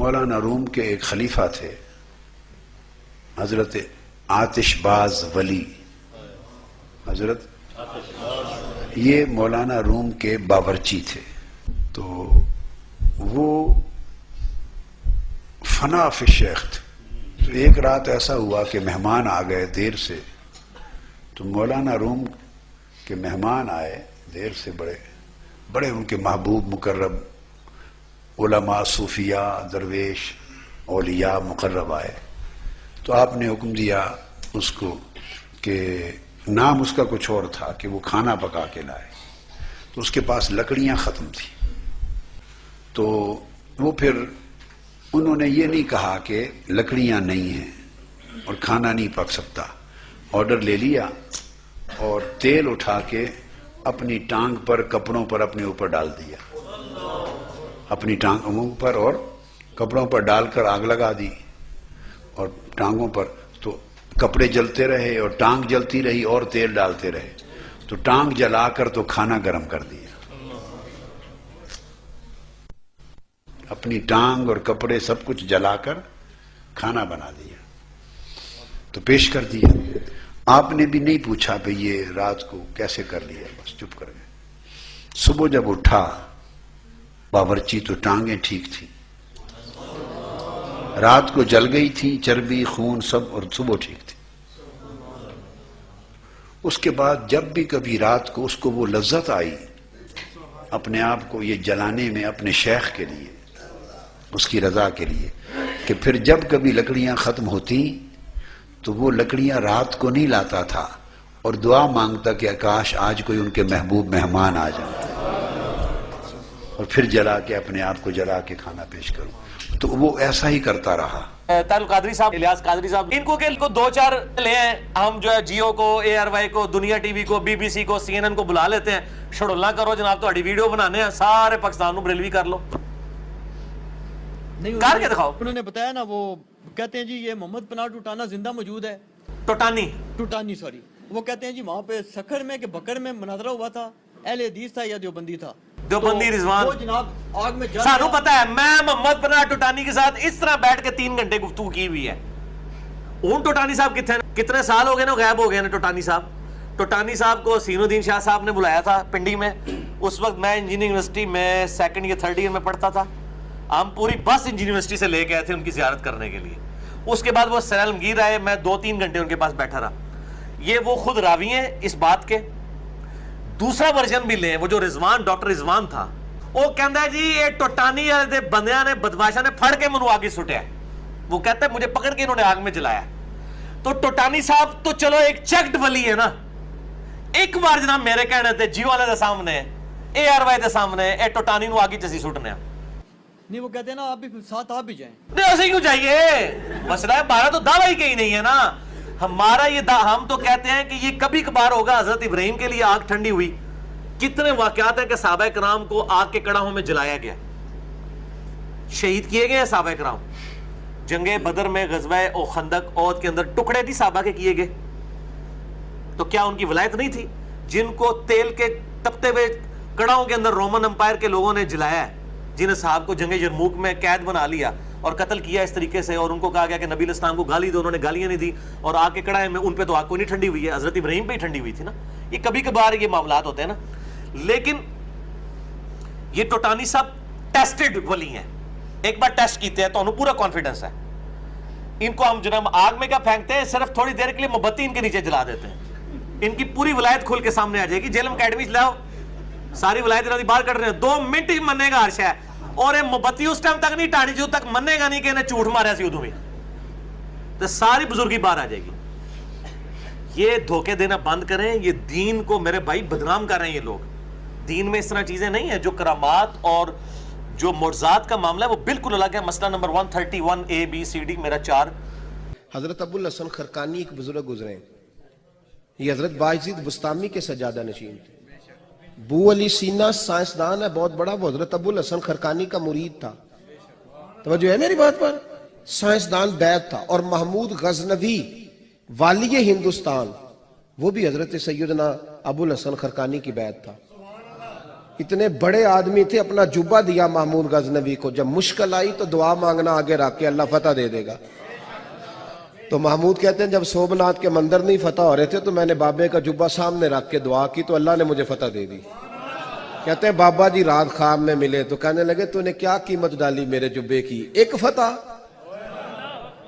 مولانا روم کے ایک خلیفہ تھے حضرت آتش باز ولی. حضرت یہ مولانا روم کے باورچی تھے. تو وہ فنا فی الشیخ تھے. تو ایک رات ایسا ہوا کہ مہمان آ گئے دیر سے. تو مولانا روم کے مہمان آئے دیر سے، بڑے ان کے محبوب مقرب علماء صوفیاء درویش اولیاء مقرب آئے. تو آپ نے حکم دیا اس کو کہ نام اس کا کچھ اور تھا کہ وہ کھانا پکا کے لائے. تو اس کے پاس لکڑیاں ختم تھیں. تو وہ پھر انہوں نے یہ نہیں کہا کہ لکڑیاں نہیں ہیں اور کھانا نہیں پک سکتا. آرڈر لے لیا اور تیل اٹھا کے اپنی ٹانگ پر کپڑوں پر اپنے اوپر ڈال دیا. اپنی ٹانگوں پر اور کپڑوں پر ڈال کر آگ لگا دی اور ٹانگوں پر. تو کپڑے جلتے رہے اور ٹانگ جلتی رہی اور تیل ڈالتے رہے. تو ٹانگ جلا کر تو کھانا گرم کر دیا. اپنی ٹانگ اور کپڑے سب کچھ جلا کر کھانا بنا دیا. تو پیش کر دیا. آپ نے بھی نہیں پوچھا بھئی یہ رات کو کیسے کر لیا، بس چپ کر گئے. صبح جب اٹھا باورچی تو ٹانگیں ٹھیک تھی، رات کو جل گئی تھی چربی خون سب، اور صبح ٹھیک تھی. اس کے بعد جب بھی کبھی رات کو اس کو وہ لذت آئی اپنے آپ کو یہ جلانے میں اپنے شیخ کے لیے، اس کی رضا کے لیے، کہ پھر جب کبھی لکڑیاں ختم ہوتی تو وہ لکڑیاں رات کو نہیں لاتا تھا اور دعا مانگتا کہ کاش آج کوئی ان کے محبوب مہمان آ جائیں اور پھر جلا کے اپنے آپ کو جلا کے کھانا پیش کروں. تو وہ ایسا ہی کرتا رہا. طاہر القادری صاحب، الیاس قادری صاحب، ان کو دو چار لے ہیں ہم جو ہے جیو کو، اے آر وائی کو، دنیا ٹی وی کو، بی بی سی کو، سی این این کو بلا لیتے ہیں. شڑولہ کرو جناب، تو اڑی ویڈیو بنانے ہیں سارے پاکستان میں بریلوی کر لو، کر کے دکھاؤ. انہوں نے بتایا نا، وہ کہتے ہیں جی یہ محمد پناہ ٹوٹانا زندہ موجود ہے. ٹوٹانی سوری، وہ کہتے ہیں جی وہاں پہ سکھر میں کہ بکر میں مناظرہ ہوا تھا، اہل حدیث تھا یا دیوبندی تھا. دیوبندی رضوان وہ جناب آگ میں جل سانو پتا ہے. میں محمد پناہ ٹوٹانی کے ساتھ اس طرح بیٹھ کے 3 گھنٹے گفتگو کی ہوئی ہے. اون ٹوٹانی صاحب کتنے سال ہو گئے نا غائب ہو گئے نا ٹوٹانی صاحب. ٹوٹانی صاحب کو سین الدین شاہ صاحب نے بلایا تھا پنڈی میں. اس وقت میں انجینئرنگ یونیورسٹی میں 2nd یا 3rd ایئر میں پڑھتا تھا. ہم پوری بس انجینئرنگ یونیورسٹی سے لے کے آئے تھے ان کی زیارت کرنے کے لیے. اس کے بعد وہ سیر عالمگیر آئے، میں 2-3 گھنٹے ان کے پاس بیٹھا رہا. یہ وہ خود راوی ہیں اس بات کے. دوسرا ورژن بھی لیں، وہ جو رضوان، ڈاکٹر رضوان تھا، وہ کہتا ہے جی یہ ٹوٹانی والے بندیاں نے، بدماشاں نے پھڑ کے منو آگ سٹیا. وہ کہتا ہے مجھے پکڑ کے انہوں نے آگ میں جلایا. تو ٹوٹانی صاحب تو چلو ایک چیکڈ ولی ہے نا. ایک بار جناب میرے کہنے تھے جیو والے دے سامنے، اے آر وائی دے سامنے، اے ٹوٹانی نو آگی چسی سٹنے. نہیں وہ کہتے ہیں نا آپ بھی ساتھ آپ بھی جائیں. نہیں ایسے کیوں چاہیے؟ مسئلہ ہے ہمارا تو دعویٰ ہی کہیں نہیں ہے نا. ہمارا یہ ہم تو کہتے ہیں کہ یہ کبھی کبھار ہوگا. حضرت ابراہیم کے لیے آگ ٹھنڈی ہوئی. کتنے واقعات ہیں کہ صحابہ کرام کو آگ کے کڑاہوں میں جلایا گیا، شہید کیے گئے ہیں صحابہ کرام. جنگ بدر میں، غزوہ خندق، عہد کے اندر ٹکڑے بھی صحابہ کے کیے گئے. تو کیا ان کی ولایت نہیں تھی؟ جن کو تیل کے تپتے ہوئے کڑاہوں کے اندر رومن امپائر کے لوگوں نے جلایا ہے، جن صاحب کو جنگ یرموک میں قید بنا لیا اور قتل کیا اس طریقے سے، اور ان کو کہا گیا کہ نبی علیہ السلام کو گالی دو، انہوں نے گالیاں نہیں دی، اور آگ کے کڑاہے میں ان پہ تو آگ کوئی نہیں ٹھنڈی ہوئی ہے. حضرت ابراہیم پہ ہی ٹھنڈی ہوئی تھی نا. یہ کبھی کبھار یہ معاملات ہوتے ہیں نا. لیکن یہ ٹوٹانی صاحب ٹیسٹڈ ولی ہیں. ایک بار ٹیسٹ کیتے ہیں تو انہوں پورا کانفیڈنس ہے. ان کو ہم جناب آگ میں کیا پھینکتے ہیں، صرف تھوڑی دیر کے لیے موم بتی ان کے نیچے جلا دیتے ہیں. ان کی پوری ولایت کھل کے سامنے آ جائے گی. جیلم اکیڈمی لاؤ، ساری ولایت انہوں باہر کر رہے ہیں. 2 منٹ ہی مننے کا عرشہ ہے. اور یہ مومبتی اس ٹائم تک نہیں ٹانی جو تک مننے گا نہیں کہ انہیں جھوٹ ماریا سی ادو بھی، تو ساری بزرگی باہر آ جائے گی. یہ دھوکے دینا بند کریں. یہ دین کو میرے بھائی بدنام کر رہے ہیں یہ لوگ. دین میں اس طرح چیزیں نہیں ہیں. جو کرامات اور جو معجزات کا معاملہ ہے وہ بالکل الگ ہے. مسئلہ number 131 A B C D میرا 4. حضرت ابو الحسن خرقانی ایک بزرگ گزرے. یہ حضرت باعزید بستامی کے سجادہ نشین تھے. بو علی سینا سائنسدان ہے بہت بڑا، وہ حضرت ابو الحسن خرقانی کا مرید تھا. توجہ ہے میری بات پر؟ سائنسدان بیعت تھا. اور محمود غزنوی والی ہندوستان، وہ بھی حضرت سیدنا ابو الحسن خرقانی کی بیعت تھا. اتنے بڑے آدمی تھے, اپنا جبہ دیا محمود غزنوی کو, جب مشکل آئی تو دعا مانگنا آگے رکھ کے اللہ فتح دے دے گا. تو محمود کہتے ہیں جب سومناتھ کے مندر نہیں فتح ہو رہے تھے تو میں نے بابے کا جبہ سامنے رکھ کے دعا کی تو اللہ نے مجھے فتح دے دی. کہتے ہیں بابا جی رات خواب میں ملے تو کہنے لگے تو نے کیا قیمت ڈالی میرے جبے کی, ایک فتح.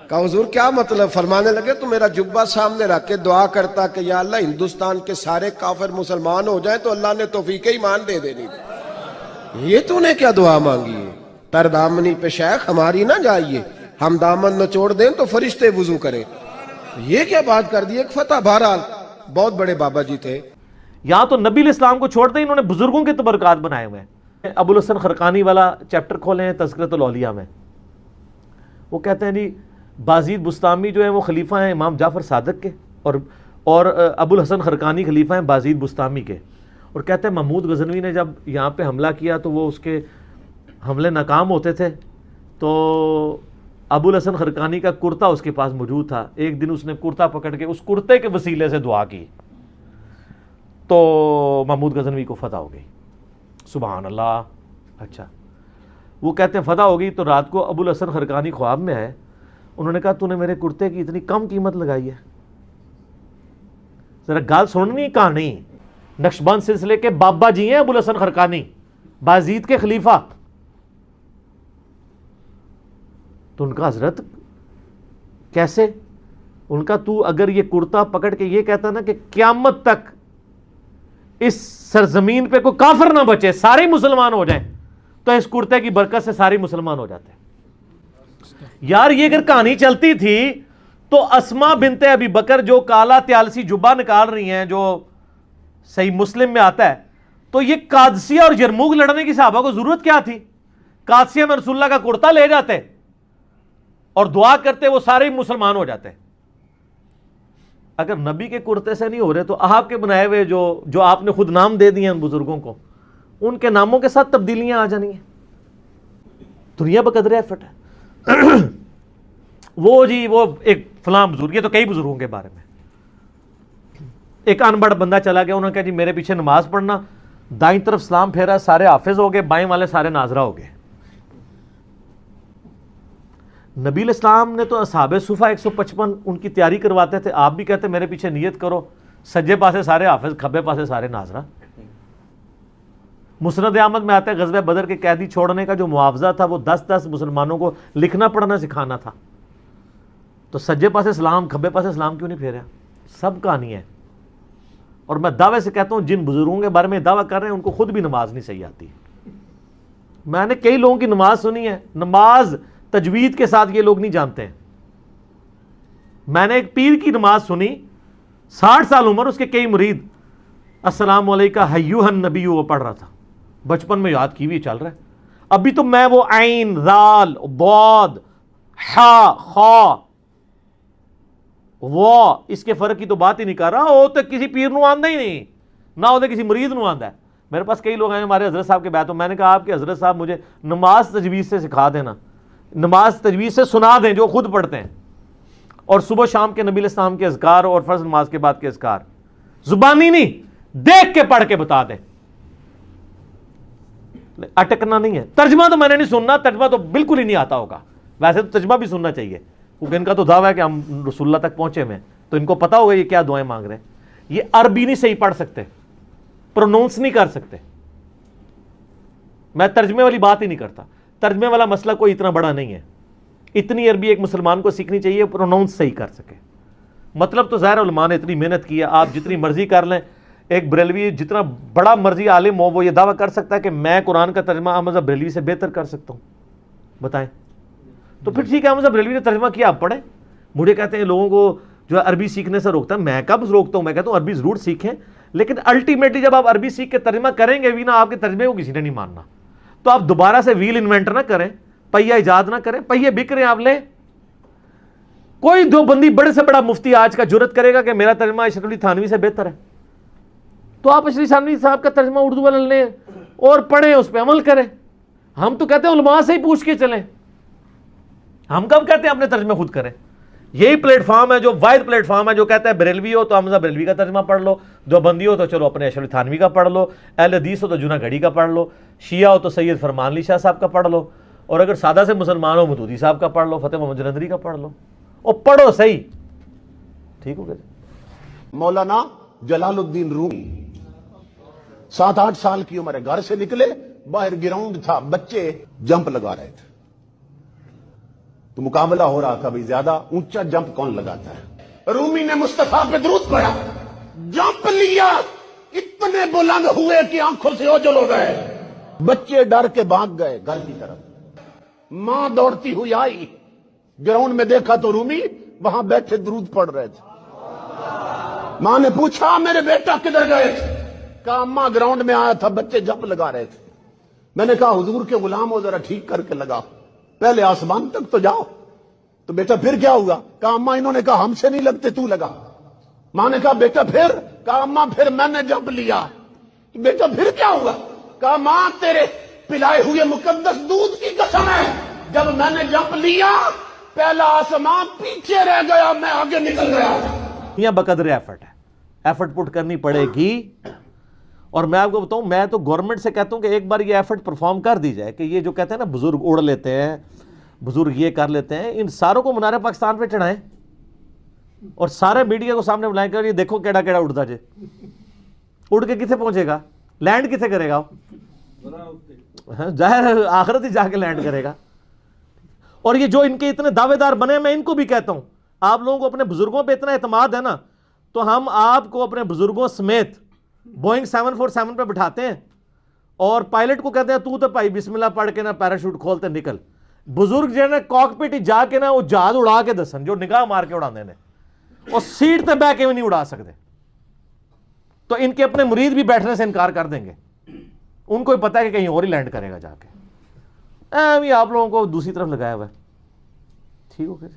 کہا حضور کیا مطلب؟ فرمانے لگے تو میرا جبہ سامنے رکھ کے دعا کرتا کہ یا اللہ ہندوستان کے سارے کافر مسلمان ہو جائیں تو اللہ نے توفیق ایمان دے دینی. یہ تو نے کیا دعا مانگی ہے؟ تر دامنی پہ شیخ ہماری نہ جائیے, ہم دامن نچوڑ دیں تو فرشتے وضو کریں. یہ کیا بات کر دی, ایک فتح. بہرحال بہت بڑے بابا جی تھے. یہاں تو نبی علیہ السلام کو چھوڑ دیں, انہوں نے بزرگوں کے تبرکات بنائے ہوئے ہیں. ابو الحسن خرقانی والا چیپٹر کھولیں تذکرۃ الاولیاء میں, وہ کہتے ہیں جی بازید بستامی جو ہیں وہ خلیفہ ہیں امام جعفر صادق کے, اور ابو الحسن خرقانی خلیفہ ہیں بازید بستامی کے. اور کہتے ہیں محمود غزنوی نے جب یہاں پہ حملہ کیا تو وہ اس کے حملے ناکام ہوتے تھے, تو ابو الحسن خرقانی کا کرتا اس کے پاس موجود تھا. ایک دن اس نے کرتا پکڑ کے اس کرتے کے وسیلے سے دعا کی تو محمود غزنوی کو فتح ہو گئی. سبحان اللہ. اچھا, وہ کہتے ہیں فتح ہو گئی تو رات کو ابو الحسن خرقانی خواب میں آئے, انہوں نے کہا تو نے میرے کرتے کی اتنی کم قیمت لگائی ہے. ذرا گال سننی کہانی. نقشبند سلسلے کے بابا جی ہیں ابو الحسن خرقانی, بازید کے خلیفہ. تو ان کا حضرت کیسے, ان کا تو اگر یہ کرتا پکڑ کے یہ کہتا نا کہ قیامت تک اس سرزمین پہ کوئی کافر نہ بچے, سارے مسلمان ہو جائیں, تو اس کرتے کی برکت سے سارے مسلمان ہو جاتے ہیں. یار یہ اگر کہانی چلتی تھی تو اسما بنت ابی بکر جو کالا تیالسی جبہ نکال رہی ہیں جو صحیح مسلم میں آتا ہے, تو یہ قادسیہ اور یرموک لڑنے کی صحابہ کو ضرورت کیا تھی؟ قادسیہ میں رسول اللہ کا کرتا لے جاتے اور دعا کرتے, وہ سارے مسلمان ہو جاتے. اگر نبی کے کرتے سے نہیں ہو رہے تو آپ کے بنائے ہوئے جو آپ نے خود نام دے دیے ان بزرگوں کو, ان کے ناموں کے ساتھ تبدیلیاں آ جانی ہیں. دنیا بقدر ایفٹ ہے. وہ جی وہ ایک فلاں بزرگ, یہ تو کئی بزرگوں کے بارے میں. ایک انبڑ بندہ چلا گیا, انہوں نے کہا جی میرے پیچھے نماز پڑھنا, دائیں طرف سلام پھیرا سارے حافظ ہو گئے, بائیں والے سارے ناظرہ ہو گئے. نبی علیہ السلام نے تو اصحاب صفہ 155 ان کی تیاری کرواتے تھے, آپ بھی کہتے میرے پیچھے نیت کرو, سجے پاسے سارے حافظ, کھبے پاسے سارے ناظرہ. مسند احمد میں آتا ہے غزوہ بدر کے قیدی چھوڑنے کا جو معاوضہ تھا وہ 10 مسلمانوں کو لکھنا پڑھنا سکھانا تھا. تو سجے پاسے سلام, کھبے پاسے سلام کیوں نہیں پھیرا؟ سب کہانی ہے. اور میں دعوے سے کہتا ہوں جن بزرگوں کے بارے میں دعویٰ کر رہے ہیں ان کو خود بھی نماز نہیں صحیح آتی. میں نے کئی لوگوں کی نماز سنی ہے, نماز تجوید کے ساتھ یہ لوگ نہیں جانتے ہیں. میں نے ایک پیر کی نماز سنی, 60 سال عمر, اس کے کئی مرید, السلام علیکہ ایھا النبی وہ پڑھ رہا تھا, بچپن میں یاد کی ہوئی چل رہا ہے. ابھی تو میں وہ عین, ذال, ضاد, حا, خا, وہ اس کے فرق کی تو بات ہی نہیں کر رہا. وہ تو کسی پیر نو آندہ ہی نہیں, نہ وہ کسی مرید نو آندہ ہے. میرے پاس کئی لوگ ہیں ہمارے حضرت صاحب کے بیعت ہو, میں نے کہا آپ کے حضرت صاحب مجھے نماز تجوید سے سکھا دینا, نماز تجوید سے سنا دیں جو خود پڑھتے ہیں, اور صبح شام کے نبی علیہ السلام کے اذکار اور فرض نماز کے بعد کے اذکار زبانی نہیں, دیکھ کے پڑھ کے بتا دیں. اٹکنا نہیں ہے. ترجمہ تو میں نے نہیں سننا, ترجمہ تو بالکل ہی نہیں آتا ہوگا. ویسے تو ترجمہ بھی سننا چاہیے کیونکہ ان کا تو دعویٰ ہے کہ ہم رسول اللہ تک پہنچے ہوئے ہیں, تو ان کو پتا ہوگا یہ کیا دعائیں مانگ رہے ہیں. یہ عربی نہیں صحیح پڑھ سکتے, پرونونس نہیں کر سکتے. میں ترجمے والی بات ہی نہیں کرتا, ترجمے والا مسئلہ کوئی اتنا بڑا نہیں ہے. اتنی عربی ایک مسلمان کو سیکھنی چاہیے پرونونس صحیح کر سکے. مطلب تو ظاہر علماء نے اتنی محنت کی ہے, آپ جتنی مرضی کر لیں. ایک بریلوی جتنا بڑا مرضی عالم ہو وہ یہ دعویٰ کر سکتا ہے کہ میں قرآن کا ترجمہ احمد صاحب بریلوی سے بہتر کر سکتا ہوں, بتائیں. تو پھر ٹھیک ہے, احمد صاحب بریلوی نے ترجمہ کیا, آپ پڑھیں. مجھے کہتے ہیں لوگوں کو جو ہے عربی سیکھنے سے روکتا ہے, میں کب روکتا ہوں؟ میں کہتا ہوں عربی ضرور سیکھیں, لیکن الٹیمیٹلی جب آپ عربی سیکھ کے ترجمہ کریں گے بھی نا, آپ کے ترجمے کو کسی نے نہیں ماننا. تو آپ دوبارہ سے ویل انوینٹ نہ کریں, پہیہ ایجاد نہ کریں, پہیے بک رہے ہیں آپ لیں. کوئی دو بندی بڑے سے بڑا مفتی آج کا جرت کرے گا کہ میرا ترجمہ اشرف علی تھانوی سے بہتر ہے, تو آپ اشرف تھانوی صاحب کا ترجمہ اردو والا لیں اور پڑھیں, اس پہ عمل کریں. ہم تو کہتے ہیں علماء سے ہی پوچھ کے چلیں. ہم کب کہتے ہیں اپنے ترجمے خود کریں؟ یہی پلیٹ فارم ہے جو واحد پلیٹ فارم ہے جو کہتا ہے بریلوی ہو تو حمزہ بریلوی کا ترجمہ پڑھ لو، دیوبندی ہو تو چلو اپنے اشرف تھانوی کا پڑھ لو، اہل حدیث ہو تو جناح گھڑی کا پڑھ لو، شیعہ ہو تو سید فرمان علی شاہ صاحب کا پڑھ لو، اور اگر سادہ سے مسلمان ہو مودودی صاحب کا پڑھ لو، فتح محمد جلندری کا پڑھ لو، اور پڑھو صحیح، ٹھیک ہو گیا؟ مولانا جلال الدین رومی 7-8 سال کی عمر ہے، گھر سے نکلے، باہر گراؤنڈ تھا، بچے جمپ لگا رہے تھے، تو مقابلہ ہو رہا تھا بھی زیادہ اونچا جمپ کون لگاتا ہے۔ رومی نے مصطفیٰ پہ درود پڑھا، جمپ لیا، اتنے بلند ہوئے کہ آنکھوں سے اوجھل ہو گئے، بچے ڈر کے بھاگ گئے گھر کی طرف، ماں دوڑتی ہوئی آئی، گراؤنڈ میں دیکھا تو رومی وہاں بیٹھے درود پڑھ رہے تھے۔ ماں نے پوچھا میرے بیٹا کدھر گئے تھے؟ کہا اماں گراؤنڈ میں آیا تھا، بچے جمپ لگا رہے تھے۔ میں نے کہا حضور کے غلام ہو، ذرا ٹھیک کر کے لگاؤ، پہلے آسمان تک تو جاؤ۔ تو بیٹا پھر کیا ہوا؟ کہا اماں انہوں نے کہا ہم سے نہیں لگتے، تو لگا۔ ماں نے کہا بیٹا پھر؟ کہا اماں پھر میں نے جمپ لیا۔ بیٹا پھر کیا ہوا؟ کہا ماں تیرے پلائے ہوئے مقدس دودھ کی قسم ہے، جب میں نے جمپ لیا پہلا آسمان پیچھے رہ گیا، میں آگے نکل گیا۔ یہ بقدر ایفرٹ ہے، ایفرٹ پٹ کرنی پڑے گی۔ اور میں آپ کو بتاؤں، میں تو گورنمنٹ سے کہتا ہوں کہ ایک بار یہ ایفرٹ پرفارم کر دی جائے کہ یہ جو کہتے ہیں نا بزرگ اڑ لیتے ہیں، بزرگ یہ کر لیتے ہیں، ان ساروں کو منار پاکستان پہ چڑھائیں اور سارے میڈیا کو سامنے بلائیں کہ یہ دیکھو کیڑا کیڑا اڑتا جے، اڑ کے کتنے پہنچے گا، لینڈ کتنے کرے گا، ظاہر آخرت ہی جا کے لینڈ کرے گا۔ اور یہ جو ان کے اتنے دعوے دار بنے، میں ان کو بھی کہتا ہوں، آپ لوگوں کو اپنے بزرگوں پہ اتنا اعتماد ہے نا، تو ہم آپ کو اپنے بزرگوں سمیت بوئنگ 747 پہ بٹھاتے ہیں اور پائلٹ کو کہتے ہیں تو بھائی بسم اللہ پڑھ کے نا پیراشوٹ کھولتے نکل۔ بزرگ جو ہے نا کاکپٹ جا کے نا وہ جہاز اڑا کے دسن، جو نگاہ مار کے اڑانے نے، اور سیٹ تے بیٹھ کے بھی نہیں اڑا سکتے، تو ان کے اپنے مرید بھی بیٹھنے سے انکار کر دیں گے، ان کو ہی پتہ ہے کہ کہیں اور ہی لینڈ کرے گا جا کے۔ آپ لوگوں کو دوسری طرف لگایا ہوا ہے، ٹھیک ہو گیا؟